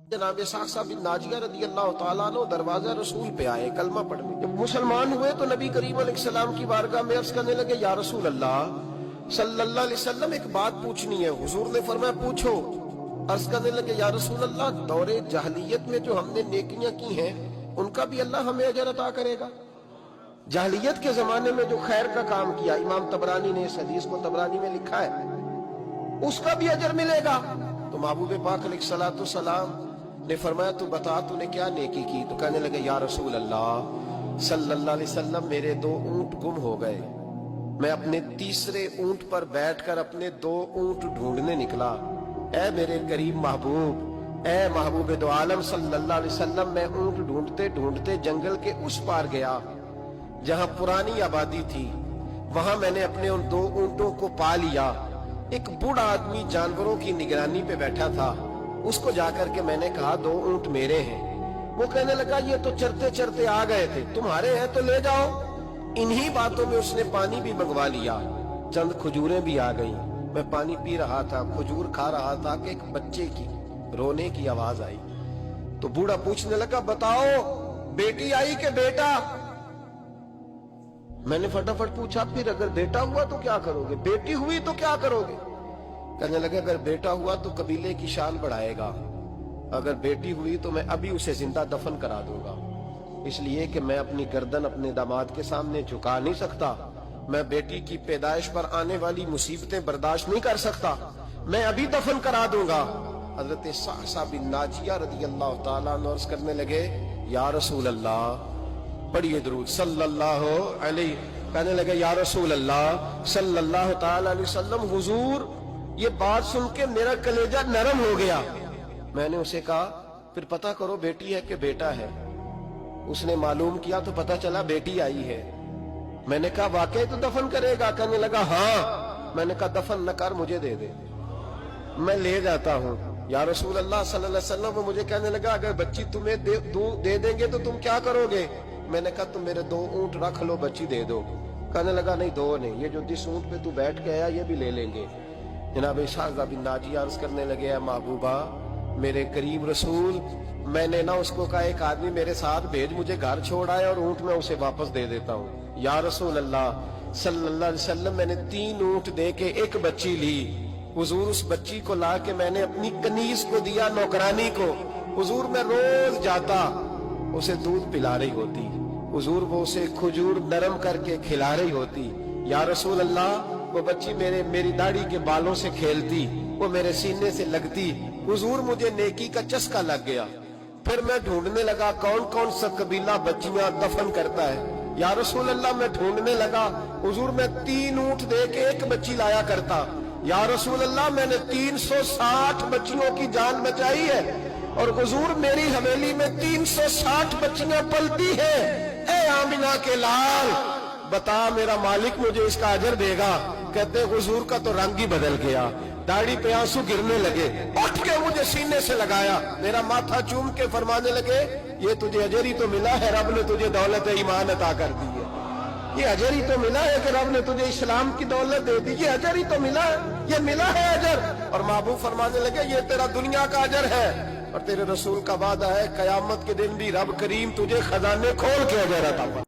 जनाब साक्सा बिन नाजिया रदी अल्लाह तआला अन्हु दरवाजा रसूल पे आए कलमा पढ़ने। जब मुसलमान हुए तो नबी करीम अलैहिस्सलाम की बारगाह में अर्ज करने लगे, या रसूल अल्लाह सल्लल्लाहु अलैहि वसल्लम एक बात पूछनी है। हुजूर ने फरमाया पूछो। अर्ज करने लगे, या रसूल अल्लाह दौरे जहलियत में जो हमने नेकियां की हैं उनका भी अल्लाह हमें अजर अता करेगा? जहलियत के जमाने में जो खैर का काम किया, इमाम तबरानी ने इस हदीस को तबरानी में लिखा है, उसका भी अजर मिलेगा। तो महबूब पाक अलैहिस्सलातु सलाम ने फरमाया तू बता तूने क्या नेकी की? तो कहने लगे, या रसूल अल्लाह सल्लल्लाहु अलैहि वसल्लम मेरे 2 ऊंट गुम हो गए। मैं अपने तीसरे ऊंट पर बैठकर अपने 2 ऊंट ढूंढने निकला। ऐ मेरे करीम महबूब, ऐ महबूब दो आलम सल्लल्लाहु अलैहि वसल्लम, मैं ऊंट ढूंढते ढूंढते जंगल के उस पार गया जहां पुरानी आबादी थी। वहां मैंने अपने उन 2 ऊंटों को पा लिया। एक बूढ़ा आदमी जानवरों की निगरानी पे बैठा था। उसको जाकर के मैंने कहा 2 ऊंट मेरे हैं। वो कहने लगा ये तो चरते चरते आ गए थे, तुम्हारे हैं तो ले जाओ। इन्हीं बातों में उसने पानी भी मंगवा लिया। चंद खजूरें भी आ गई। मैं पानी पी रहा था, खजूर खा रहा था कि एक बच्चे की रोने की आवाज आई। तो बूढ़ा पूछने लगा, बताओ बेटी आई कि बेटा? मैंने फटाफट पूछा, फिर अगर बेटा हुआ तो क्या करोगे, बेटी हुई तो क्या करोगे? कहने लगे, अगर बेटा हुआ तो कबीले की शान बढ़ाएगा, अगर बेटी हुई तो मैं अभी उसे जिंदा दफन करा दूंगा, इसलिए कि मैं अपनी गर्दन अपने दामाद के सामने झुका नहीं सकता। मैं बेटी की पैदाइश पर आने वाली मुसीबतें बर्दाश्त नहीं कर सकता, मैं अभी दफन करा दूंगा। हजरत साक्सा बिन नाजिया रदी अल्लाह तआला अन्हु अर्ज करने लगे, या रसूल अल्लाह पढ़िए दुरूद सल्लल्लाहु अलैहि। कहने लगे, या रसूल अल्लाह सल्लल्लाहु तआला अलैहि वसल्लम, हुजूर ये बात सुन के मेरा कलेजा नरम हो गया। मैंने उसे कहा फिर पता करो बेटी है कि बेटा है। उसने मालूम किया तो पता चला बेटी आई है। मैंने कहा वाकई तो दफन करेगा? कहने लगा हाँ। मैंने कहा दफन न कर, मुझे दे दे, मैं ले जाता हूँ। या रसूल अल्लाह सल्लल्लाहु अलैहि वसल्लम, वो मुझे कहने लगा अगर बच्ची तुम्हें दे देंगे तो तुम क्या करोगे? मैंने कहा तुम मेरे 2 ऊंट रख लो, बच्ची दे दो। कहने लगा नहीं 2 नहीं, ये जो जिस ऊंट पे तू बैठ के आया ये भी ले लेंगे। जनाब साक्सा बिन नाजिया अर्ज करने लगे, महबूबा मेरे करीब रसूल, मैंने ना उसको कहा एक आदमी मेरे साथ भेज, मुझे घर छोड़ आए और ऊंट में उसे वापस दे देता हूँ। या रसूल अल्लाह सल्लल्लाहु अलैहि वसल्लम, मैंने 3 ऊंट दे के एक बच्ची ली। हुजूर उस बच्ची को ला के मैंने अपनी कनीज को दिया, नौकरानी को। हुजूर मैं रोज जाता, उसे दूध पिला रही होती। हुजूर वो उसे खजूर नरम करके खिला रही होती। या रसूल अल्लाह वो बच्ची मेरी दाढ़ी के बालों से खेलती, वो मेरे सीने से लगती। हुजूर मुझे नेकी का चस्का लग गया। फिर मैं ढूंढने लगा कौन कौन सा कबीला बच्चियां दफन करता है। या रसूल अल्लाह मैं ढूंढने लगा। हुजूर मैं 3 ऊंट दे के एक बच्ची लाया करता। या रसूल अल्लाह मैंने 360 बच्चियों की जान बचाई है और हुजूर मेरी हवेली में 360 बच्चियां पलती है। ए आमिना के लाल, बता मेरा मालिक मुझे इसका अजर देगा? कहते हुजूर का तो रंग ही बदल गया, दाढ़ी पे आंसू गिरने लगे। उठ के मुझे सीने से लगाया, मेरा माथा चूम के फरमाने लगे, ये तुझे अजर ही तो मिला है, रब ने तुझे दौलत ईमान अता कर दी है। ये अजर ही तो मिला है कि रब ने तुझे इस्लाम की दौलत दे दी। ये अजर ही तो मिला है, ये मिला है अजर। और महबूब फरमाने लगे ये तेरा दुनिया का अजर है और तेरे रसूल का वादा है कयामत के दिन भी रब करीम तुझे खजाने खोल के अजर अता